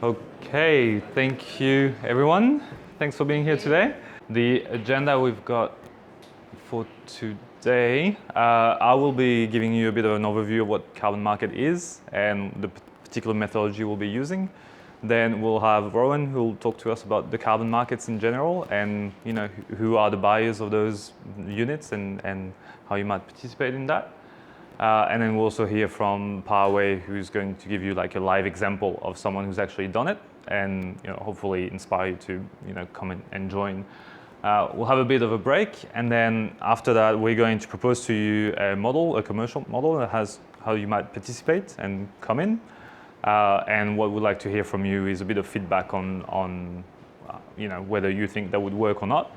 Okay, thank you everyone. Thanks for being here today. The agenda we've got for today, I will be giving you a bit of an overview of what carbon market is and the particular methodology we'll be using. Then we'll have Rowan who will talk to us about the carbon markets in general and who are the buyers of those units and how you might participate in that. And then we'll also hear from Parway, who's going to give you like a live example of someone who's actually done it, and hopefully inspire you to come in and join. We'll have a bit of a break, and then after that, we're going to propose to you a model, a commercial model that has how you might participate and come in. And what we'd like to hear from you is a bit of feedback on whether you think that would work or not.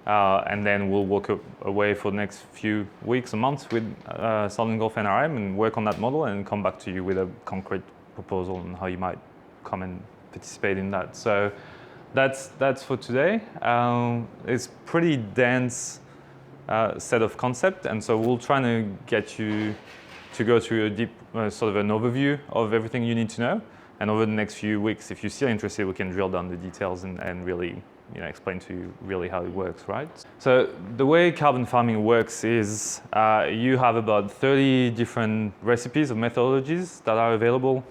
And then we'll walk away for the next few weeks or months with Southern Gulf NRM and work on that model and come back to you with a concrete proposal on how you might come and participate in that. So that's for today. It's pretty dense set of concept, and so we'll try to get you to go through a deep sort of an overview of everything you need to know. And over the next few weeks, if you're still interested, we can drill down the details and really explain to you really how it works, right? So the way carbon farming works is you have about 30 different recipes or methodologies that are available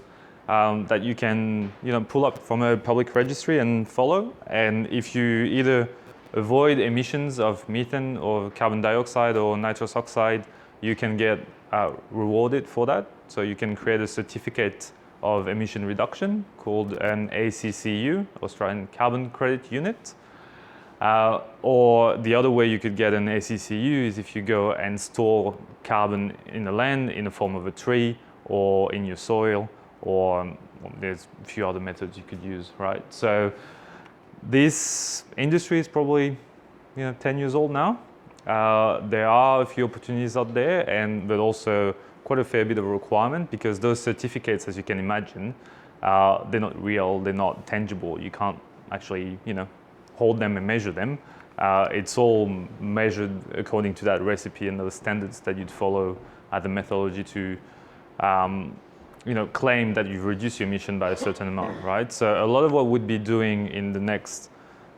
that you can pull up from a public registry and follow. And if you either avoid emissions of methane or carbon dioxide or nitrous oxide, you can get rewarded for that. So you can create a certificate of emission reduction called an ACCU, Australian Carbon Credit Unit. Or the other way you could get an ACCU is if you go and store carbon in the land in the form of a tree or in your soil, or there's a few other methods you could use, right? So this industry is probably 10 years old now. There are a few opportunities out there, but also quite a fair bit of a requirement, because those certificates, as you can imagine, they're not real, they're not tangible. You can't actually, hold them and measure them. It's all measured according to that recipe and those standards that you'd follow at the methodology to, claim that you've reduced your emission by a certain amount, right? So a lot of what we'd be doing in the next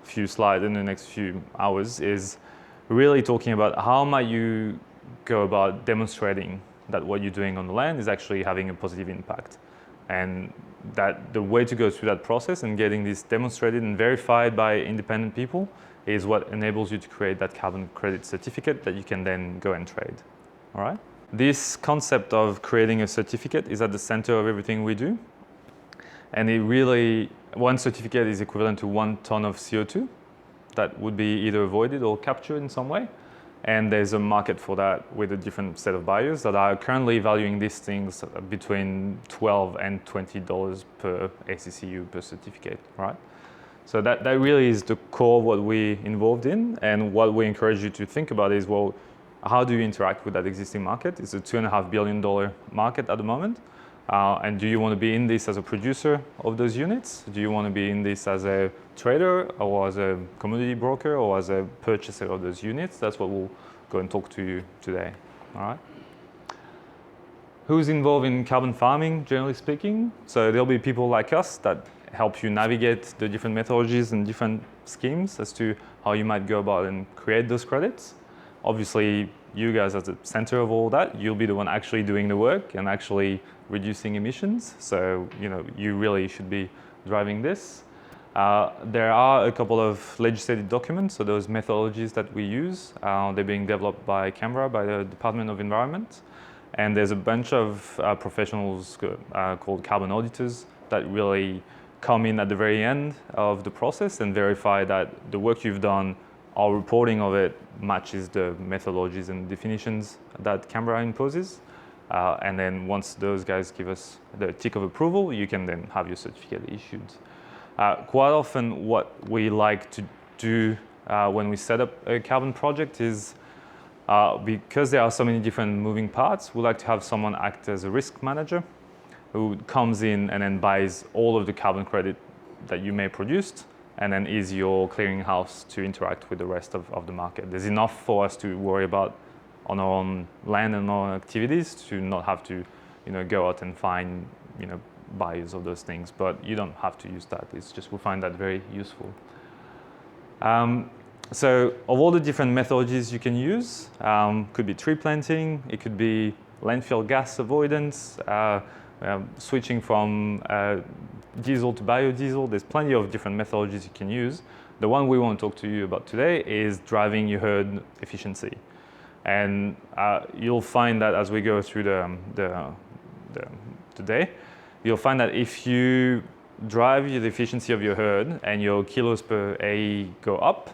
few slides, in the next few hours, is really talking about how might you go about demonstrating that what you're doing on the land is actually having a positive impact. And that the way to go through that process and getting this demonstrated and verified by independent people is what enables you to create that carbon credit certificate that you can then go and trade. All right? This concept of creating a certificate is at the center of everything we do. And it really, one certificate is equivalent to 1 ton of CO2 that would be either avoided or captured in some way. And there's a market for that with a different set of buyers that are currently valuing these things between $12 and $20 per ACCU per certificate, right? So that really is the core of what we're involved in, and what we encourage you to think about is, well, how do you interact with that existing market? It's a $2.5 billion market at the moment. And do you want to be in this as a producer of those units? Do you want to be in this as a trader or as a commodity broker or as a purchaser of those units? That's what we'll go and talk to you today. All right. Who's involved in carbon farming, generally speaking? So there'll be people like us that help you navigate the different methodologies and different schemes as to how you might go about and create those credits. Obviously, you guys at the center of all that, you'll be the one actually doing the work and actually reducing emissions. So, you really should be driving this. There are a couple of legislative documents, so those methodologies that we use, they're being developed by Canberra, by the Department of Environment. And there's a bunch of professionals called carbon auditors that really come in at the very end of the process and verify that the work you've done, our reporting of it matches the methodologies and definitions that Canberra imposes. And then once those guys give us the tick of approval, you can then have your certificate issued. Quite often what we like to do when we set up a carbon project is, because there are so many different moving parts, we like to have someone act as a risk manager who comes in and then buys all of the carbon credit that you may produce, and then is your clearinghouse to interact with the rest of the market. There's enough for us to worry about on our own land and our own activities to not have to, go out and find, buyers of those things, but you don't have to use that. It's just we find that very useful. So of all the different methodologies you can use, could be tree planting, it could be landfill gas avoidance, switching from diesel to biodiesel. There's plenty of different methodologies you can use. The one we want to talk to you about today is driving your herd efficiency. And you'll find that as we go through the day, you'll find that if you drive the efficiency of your herd and your kilos per AE go up,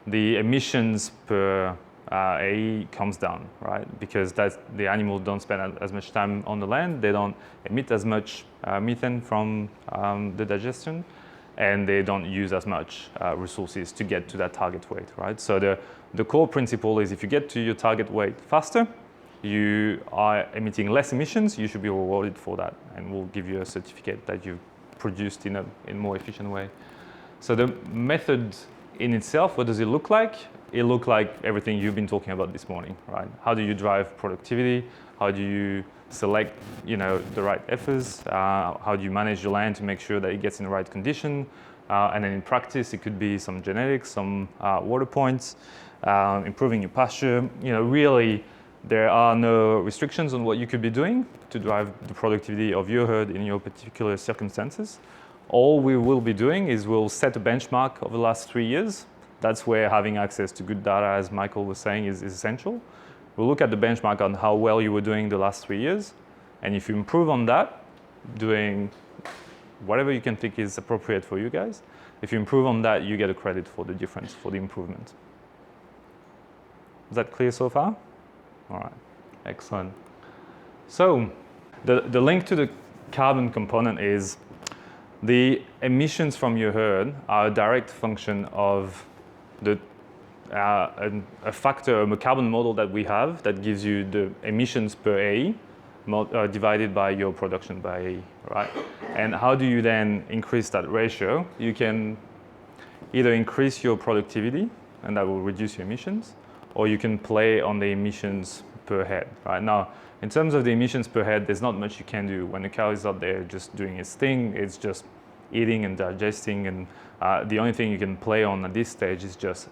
the emissions per AE comes down, right? Because the animals don't spend as much time on the land, they don't emit as much methane from the digestion, and they don't use as much resources to get to that target weight, right? So the core principle is if you get to your target weight faster, you are emitting less emissions, you should be rewarded for that, and we'll give you a certificate that you've produced in a more efficient way. So the method in itself, what does it look like? It looks like everything you've been talking about this morning, right? How do you drive productivity? How do you select, the right efforts? How do you manage your land to make sure that it gets in the right condition? And then in practice, it could be some genetics, some water points, improving your pasture. Really, there are no restrictions on what you could be doing to drive the productivity of your herd in your particular circumstances. All we will be doing is we'll set a benchmark of the last 3 years. That's where having access to good data, as Michael was saying, is essential. We'll look at the benchmark on how well you were doing the last 3 years. And if you improve on that, doing whatever you can think is appropriate for you guys, if you improve on that, you get a credit for the difference, for the improvement. Is that clear so far? All right, excellent. So the link to the carbon component is the emissions from your herd are a direct function of a factor, a carbon model that we have that gives you the emissions per AE divided by your production by AE, right? And how do you then increase that ratio? You can either increase your productivity, and that will reduce your emissions, or you can play on the emissions per head, right? Now, in terms of the emissions per head, there's not much you can do. When the cow is out there just doing its thing, it's just eating and digesting, and the only thing you can play on at this stage is just,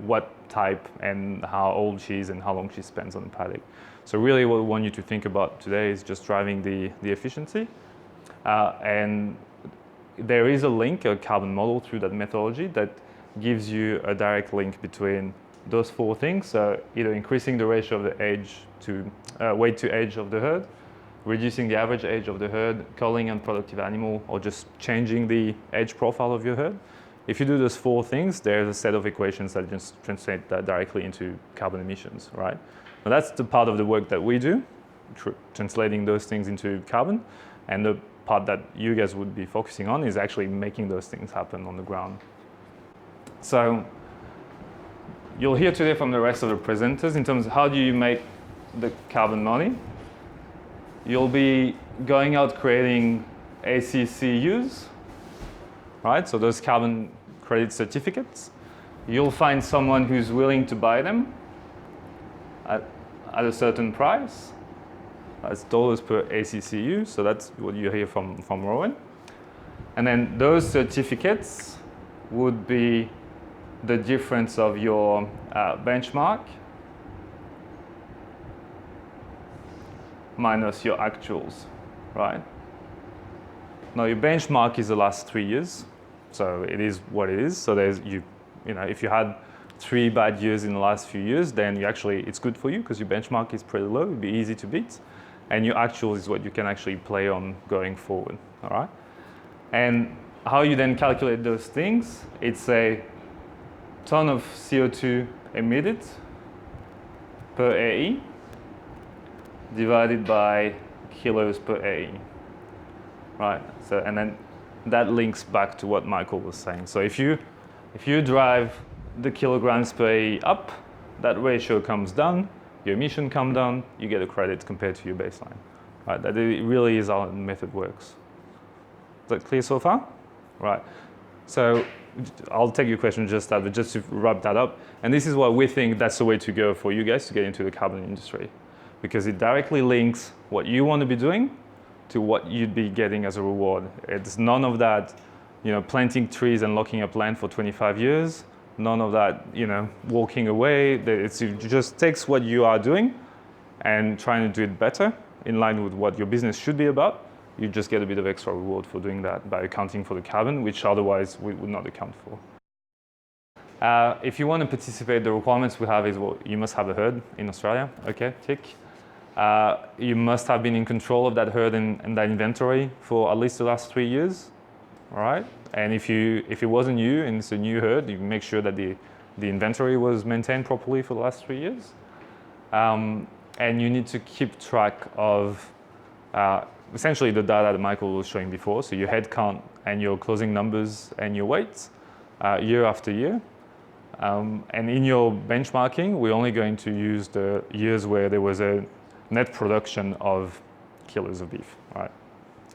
what type and how old she is and how long she spends on the paddock. So really what we want you to think about today is just driving the efficiency. And there is a link, a carbon model through that methodology that gives you a direct link between those 4 things. So either increasing the ratio of the age to weight to age of the herd, reducing the average age of the herd, culling unproductive animal, or just changing the age profile of your herd. If you do those 4 things, there's a set of equations that just translate that directly into carbon emissions, right? Now that's the part of the work that we do, translating those things into carbon. And the part that you guys would be focusing on is actually making those things happen on the ground. So you'll hear today from the rest of the presenters in terms of how do you make the carbon money. You'll be going out creating ACCUs, right? So those carbon credit certificates. You'll find someone who's willing to buy them at a certain price. That's dollars per ACCU, so that's what you hear from Rowan. And then those certificates would be the difference of your benchmark minus your actuals, right? Now your benchmark is the last 3 years, so it is what it is. So there's if you had 3 bad years in the last few years, then it's good for you because your benchmark is pretty low, it'd be easy to beat. And your actual is what you can actually play on going forward, all right? And how you then calculate those things, it's a ton of CO2 emitted per AE divided by kilos per AE, right? So, and then that links back to what Michael was saying. So if you drive the kilograms per AE up, that ratio comes down, your emission come down, you get a credit compared to your baseline, right? That really is how the method works. Is that clear so far? Right. So I'll take your question just to wrap that up. And this is why we think that's the way to go for you guys to get into the carbon industry, because it directly links what you want to be doing to what you'd be getting as a reward. It's none of that, planting trees and locking up land for 25 years. None of that, walking away. It just takes what you are doing and trying to do it better in line with what your business should be about. You just get a bit of extra reward for doing that by accounting for the carbon, which otherwise we would not account for. If you want to participate, the requirements we have is, well, you must have a herd in Australia. Okay, tick. You must have been in control of that herd and that inventory for at least the last 3 years. All right. And if it wasn't you and it's a new herd, you make sure that the inventory was maintained properly for the last 3 years. And you need to keep track of essentially the data that Michael was showing before. So your head count and your closing numbers and your weights year after year. And in your benchmarking, we're only going to use the years where there was a net production of kilos of beef. Right?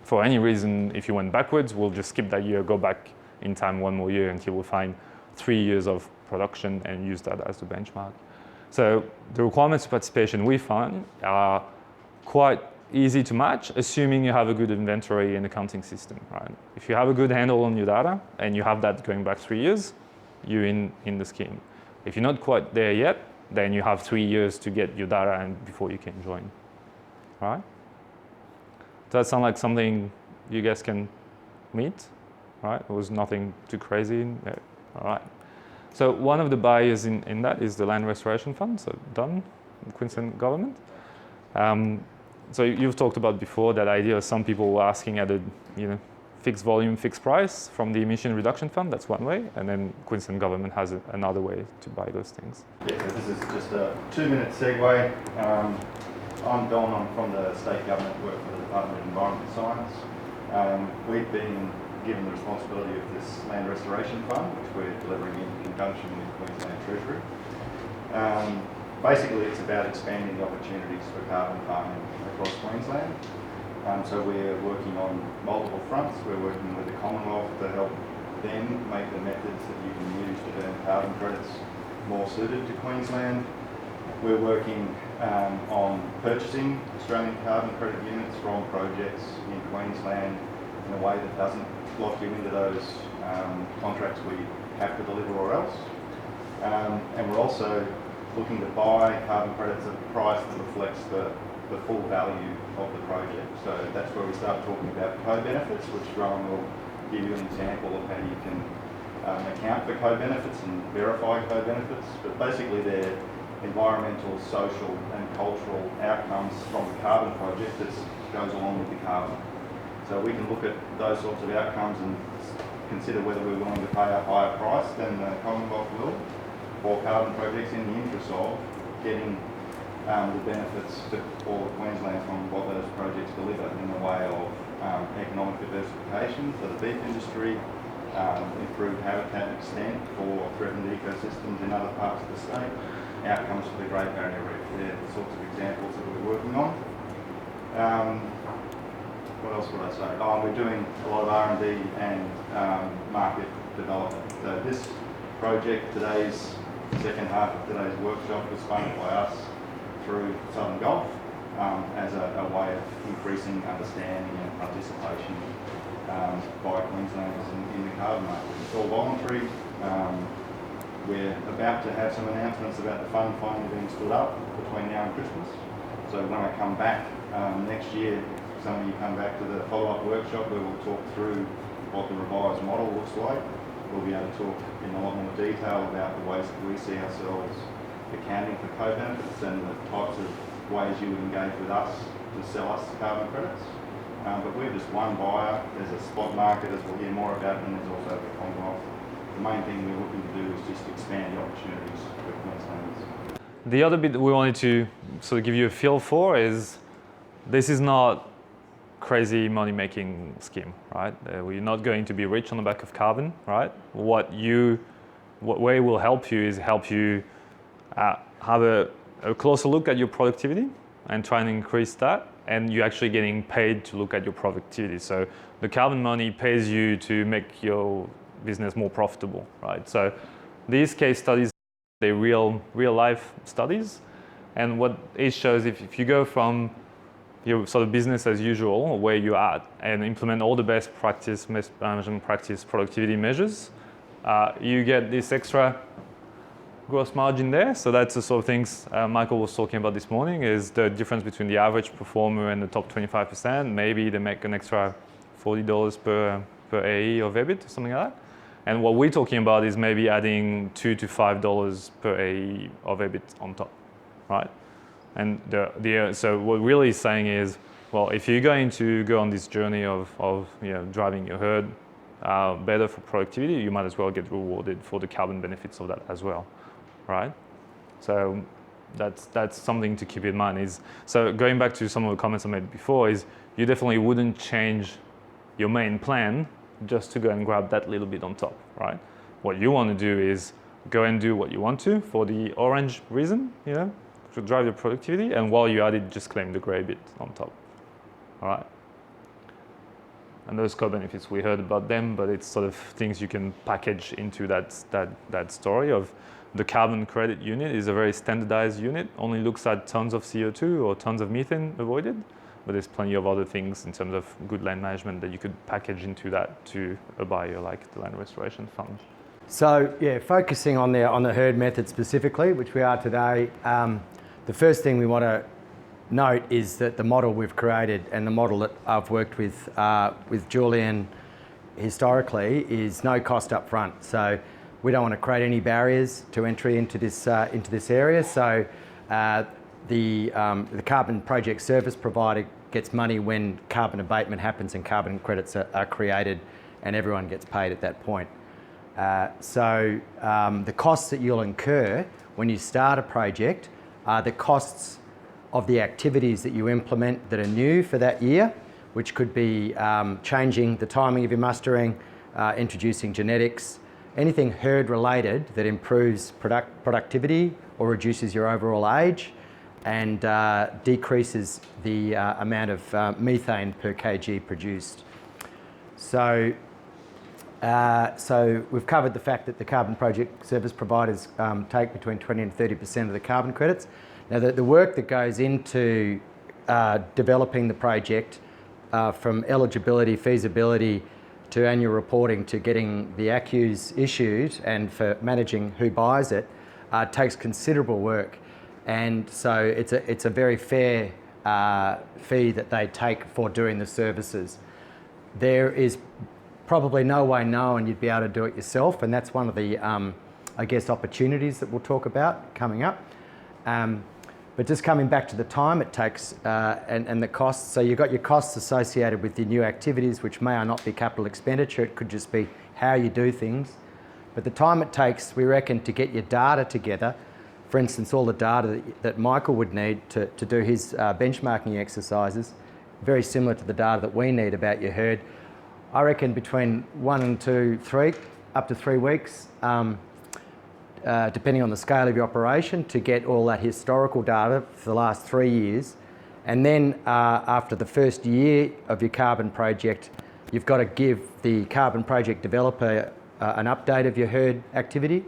For any reason, if you went backwards, we'll just skip that year, go back in time 1 more year until we find 3 years of production and use that as the benchmark. So the requirements of participation we find are quite easy to match, assuming you have a good inventory and accounting system. Right? If you have a good handle on your data and you have that going back 3 years, you're in the scheme. If you're not quite there yet, then you have 3 years to get your data and before you can join. All right? Does that sound like something you guys can meet? Right? It was nothing too crazy. Yeah. All right. So one of the buyers in that is the Land Restoration Fund, so done, the Queensland government. So you've talked about before that idea of some people were asking at a fixed volume, fixed price from the Emission Reduction Fund. That's one way, and then Queensland government has another way to buy those things. Yeah, so this is just a 2-minute segue. I'm Don, I'm from the state government, work for the Department of Environment and Science. We've been given the responsibility of this Land Restoration Fund, which we're delivering in conjunction with Queensland Treasury. Basically, it's about expanding the opportunities for carbon farming across Queensland. So we're working on multiple fronts. We're working with the Commonwealth to help them make the methods that you can use to burn carbon credits more suited to Queensland. We're working on purchasing Australian carbon credit units from projects in Queensland in a way that doesn't lock you into those contracts where you have to deliver or else. And we're also looking to buy carbon credits at a price that reflects the full value of the project. So that's where we start talking about co-benefits, which Rowan will give you an example of how you can account for co-benefits and verify co-benefits. But basically they're environmental, social and cultural outcomes from the carbon project that goes along with the carbon. So we can look at those sorts of outcomes and consider whether we're willing to pay a higher price than the Commonwealth will for carbon projects in the interest of getting the benefits to all of Queensland from what those projects deliver in the way of economic diversification for the beef industry, improved habitat extent for threatened ecosystems in other parts of the state, outcomes for the Great Barrier Reef. They're the sorts of examples that we're working on. What else would I say? We're doing a lot of R&D and market development. So this project, second half of today's workshop was funded by us through Southern Gulf as a way of increasing understanding and participation by Queenslanders in the carbon market. It's all voluntary. We're about to have some announcements about the fund finally being stood up between now and Christmas. So when I come back next year, some of you come back to the follow-up workshop where we'll talk through what the revised model looks like. We'll be able to talk in a lot more detail about the ways that we see ourselves accounting for co-benefits and the types of ways you would engage with us to sell us carbon credits. But we're just one buyer. There's a spot market, as we'll hear more about, and there's also the Commonwealth. The main thing we're looking to do is just expand the opportunities for Queenslanders. The other bit that we wanted to sort of give you a feel for is this is not crazy money-making scheme, right? We're not going to be rich on the back of carbon, right? What way will help you is help you have a closer look at your productivity and try and increase that, and you're actually getting paid to look at your productivity. So the carbon money pays you to make your business more profitable, right? So these case studies, they're real life studies, and what it shows, if you go from your sort of business as usual, where you're at, and implement all the best practice, management practice, productivity measures, you get this extra gross margin there. So that's the sort of things Michael was talking about this morning, is the difference between the average performer and the top 25%. Maybe they make an extra $40 per AE of EBIT, something like that. And what we're talking about is maybe adding $2 to $5 per AE of EBIT on top, right? And so what we're really saying is, well, if you're going to go on this journey of driving your herd better for productivity, you might as well get rewarded for the carbon benefits of that as well, right? So that's something to keep in mind. So going back to some of the comments I made before, is you definitely wouldn't change your main plan just to go and grab that little bit on top, right? What you want to do is go and do what you want to for the orange reason, to drive your productivity, and while you're at it, just claim the gray bit on top, all right? And those co-benefits, we heard about them, but it's sort of things you can package into that story of the carbon credit unit is a very standardized unit, only looks at tons of CO2 or tons of methane avoided, but there's plenty of other things in terms of good land management that you could package into that to a buyer like the Land Restoration Fund. So yeah, focusing on the herd method specifically, which we are today, the first thing we want to note is that the model we've created and the model that I've worked with Julien historically is no cost up front. So we don't want to create any barriers to entry into this area. So the carbon project service provider gets money when carbon abatement happens and carbon credits are created, and everyone gets paid at that point. So the costs that you'll incur when you start a project are the costs of the activities that you implement that are new for that year, which could be changing the timing of your mustering, introducing genetics, anything herd related that improves productivity or reduces your overall age and decreases the amount of methane per kg produced. So we've covered the fact that the carbon project service providers take between 20 and 30% of the carbon credits. Now the work that goes into developing the project from eligibility, feasibility to annual reporting to getting the ACCUs issued and for managing who buys it takes considerable work. And so it's a very fair fee that they take for doing the services. There is probably no way known you'd be able to do it yourself, and that's one of the, I guess, opportunities that we'll talk about coming up. But just coming back to the time it takes and the costs, so you've got your costs associated with the new activities, which may or not be capital expenditure, it could just be how you do things. But the time it takes, we reckon, to get your data together, for instance, all the data that Michael would need to do his benchmarking exercises, very similar to the data that we need about your herd. I reckon between 1 and 2, 3, up to 3 weeks, depending on the scale of your operation, to get all that historical data for the last 3 years. And then after the first year of your carbon project, you've got to give the carbon project developer an update of your herd activity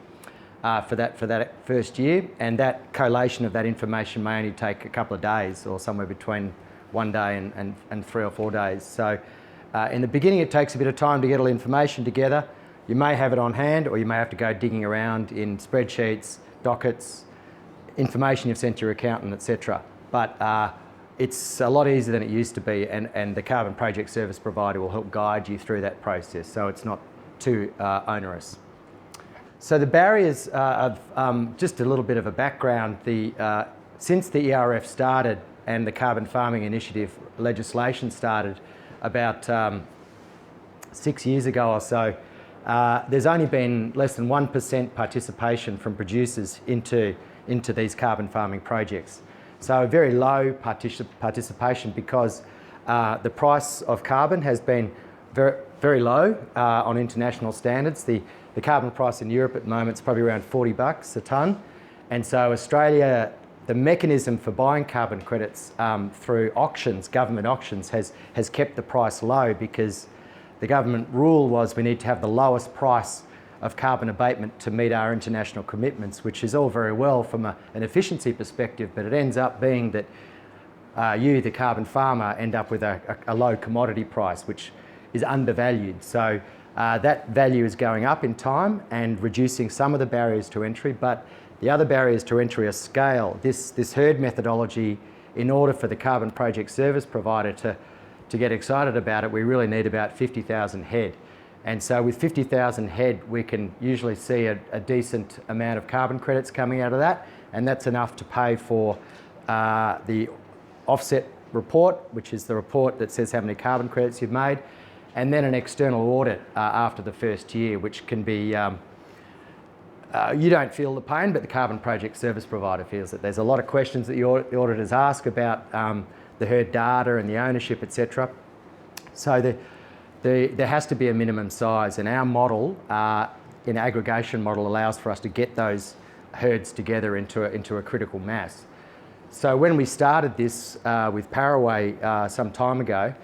for that first year. And that collation of that information may only take a couple of days, or somewhere between 1 day and 3 or 4 days. So in the beginning, it takes a bit of time to get all the information together. You may have it on hand, or you may have to go digging around in spreadsheets, dockets, information you've sent to your accountant, etc. But it's a lot easier than it used to be, and the carbon project service provider will help guide you through that process, so it's not too onerous. So the barriers of just a little bit of a background. Since the ERF started and the Carbon Farming Initiative legislation started about 6 years ago or so, there's only been less than 1% participation from producers into these carbon farming projects. So very low participation because the price of carbon has been very, very low on international standards. The carbon price in Europe at the moment is probably around $40 a tonne. And so Australia, the mechanism for buying carbon credits through auctions, government auctions, has kept the price low because the government rule was we need to have the lowest price of carbon abatement to meet our international commitments, which is all very well from an efficiency perspective, but it ends up being that you, the carbon farmer, end up with a low commodity price, which is undervalued. So that value is going up in time and reducing some of the barriers to entry, but the other barriers to entry are scale. This herd methodology, in order for the carbon project service provider to get excited about it, we really need about 50,000 head. And so with 50,000 head, we can usually see a decent amount of carbon credits coming out of that, and that's enough to pay for the offset report, which is the report that says how many carbon credits you've made, and then an external audit after the first year, which can be, you don't feel the pain, but the carbon project service provider feels it. There's a lot of questions that the auditors ask about the herd data and the ownership, etc. So there has to be a minimum size, and our model, an aggregation model, allows for us to get those herds together into a critical mass. So when we started this with Paraway some time ago,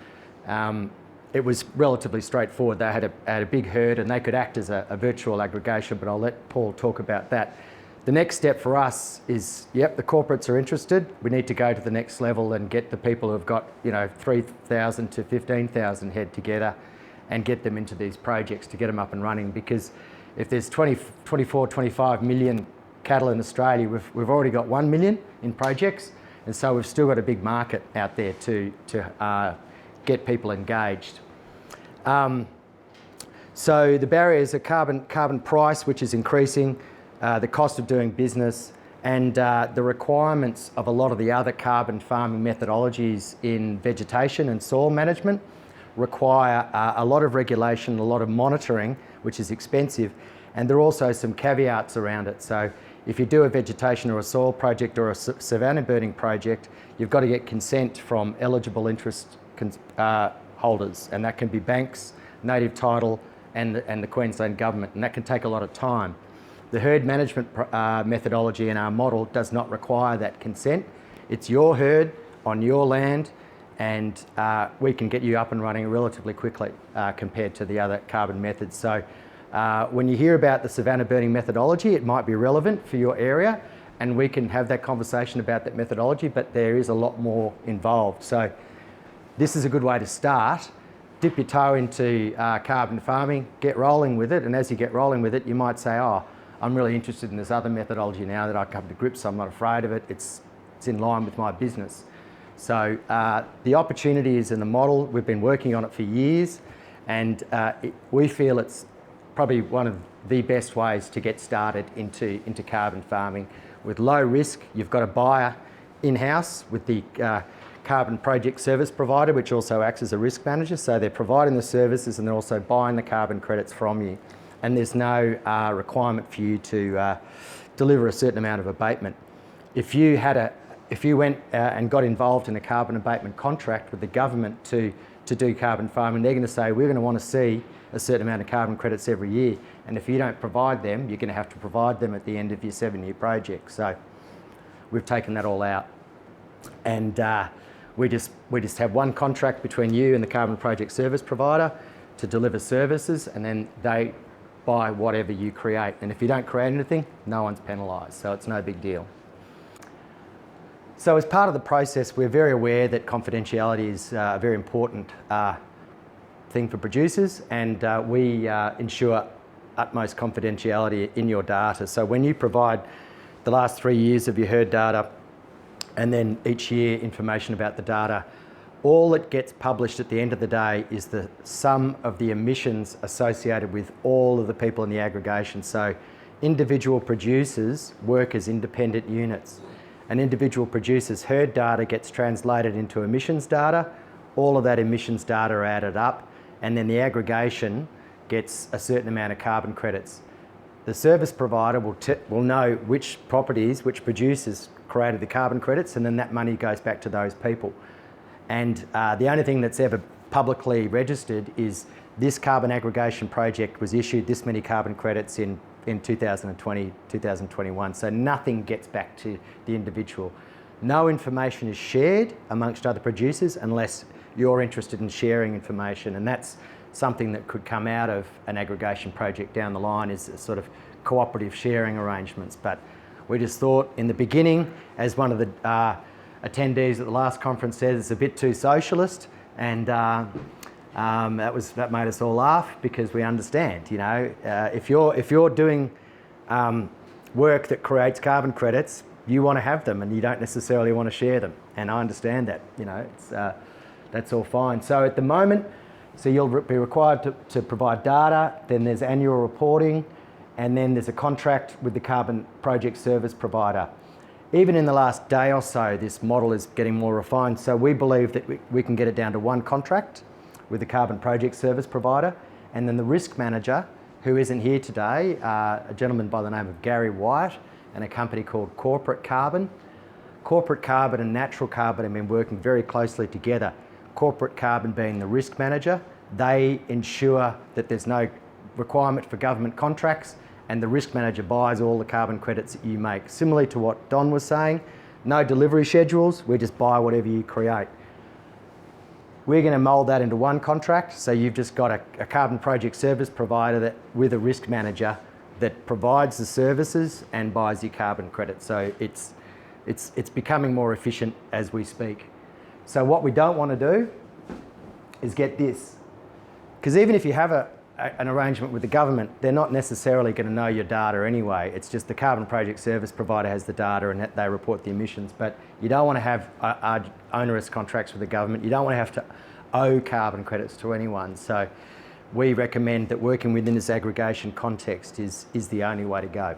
it was relatively straightforward. They had a big herd and they could act as a virtual aggregation, but I'll let Paul talk about that. The next step for us is, yep, the corporates are interested. We need to go to the next level and get the people who've got 3,000 to 15,000 head together and get them into these projects to get them up and running, because if there's 24, 25 million cattle in Australia, we've already got 1 million in projects, and so we've still got a big market out there to get people engaged. So the barriers are carbon price, which is increasing, the cost of doing business, and the requirements of a lot of the other carbon farming methodologies in vegetation and soil management require a lot of regulation, a lot of monitoring, which is expensive, and there are also some caveats around it. So if you do a vegetation or a soil project or a savanna burning project, you've got to get consent from eligible interest holders, and that can be banks, native title, and the Queensland government, and that can take a lot of time. The herd management methodology in our model does not require that consent. It's your herd on your land, and we can get you up and running relatively quickly compared to the other carbon methods. So when you hear about the savanna burning methodology, it might be relevant for your area, and we can have that conversation about that methodology, but there is a lot more involved. So this is a good way to start. Dip your toe into carbon farming, get rolling with it, and as you get rolling with it, you might say, oh, I'm really interested in this other methodology now that I've come to grips, I'm not afraid of it, it's in line with my business. So the opportunity is in the model. We've been working on it for years, and we feel it's probably one of the best ways to get started into carbon farming. With low risk, you've got a buyer in-house with the carbon project service provider, which also acts as a risk manager. So they're providing the services and they're also buying the carbon credits from you. And there's no requirement for you to deliver a certain amount of abatement. If you went and got involved in a carbon abatement contract with the government to do carbon farming, they're going to say, we're going to want to see a certain amount of carbon credits every year. And if you don't provide them, you're going to have to provide them at the end of your 7-year project. So we've taken that all out. And we just have one contract between you and the carbon project service provider to deliver services, and then they buy whatever you create. And if you don't create anything, no one's penalised, so it's no big deal. So as part of the process, we're very aware that confidentiality is a very important thing for producers, and we ensure utmost confidentiality in your data. So when you provide the last 3 years of your herd data, and then each year information about the data, all that gets published at the end of the day is the sum of the emissions associated with all of the people in the aggregation. So individual producers work as independent units. An individual producer's herd data gets translated into emissions data. All of that emissions data are added up, and then the aggregation gets a certain amount of carbon credits. The service provider will know which properties, which producers created the carbon credits, and then that money goes back to those people. And the only thing that's ever publicly registered is this carbon aggregation project was issued this many carbon credits in 2020, 2021. So nothing gets back to the individual. No information is shared amongst other producers unless you're interested in sharing information, and that's something that could come out of an aggregation project down the line, is sort of cooperative sharing arrangements. But we just thought in the beginning, as one of the attendees at the last conference said it's a bit too socialist, and that made us all laugh, because we understand, you know, if you're doing work that creates carbon credits, you want to have them, and you don't necessarily want to share them, and I understand that, you know, that's all fine. So at the moment, you'll be required to provide data, then there's annual reporting, and then there's a contract with the carbon project service provider. Even in the last day or so, this model is getting more refined, so we believe that we can get it down to one contract with the carbon project service provider, and then the risk manager, who isn't here today, a gentleman by the name of Gary White, and a company called Corporate Carbon. Corporate Carbon and Natural Carbon have been working very closely together. Corporate Carbon being the risk manager, they ensure that there's no requirement for government contracts, and the risk manager buys all the carbon credits that you make. Similarly to what Don was saying, no delivery schedules, we just buy whatever you create. We're going to mould that into one contract, so you've just got a carbon project service provider with a risk manager that provides the services and buys your carbon credits. So it's becoming more efficient as we speak. So what we don't want to do is get this, because even if you have an arrangement with the government, they're not necessarily going to know your data anyway. It's just the carbon project service provider has the data and they report the emissions. But you don't want to have onerous contracts with the government. You don't want to have to owe carbon credits to anyone. So we recommend that working within this aggregation context is the only way to go.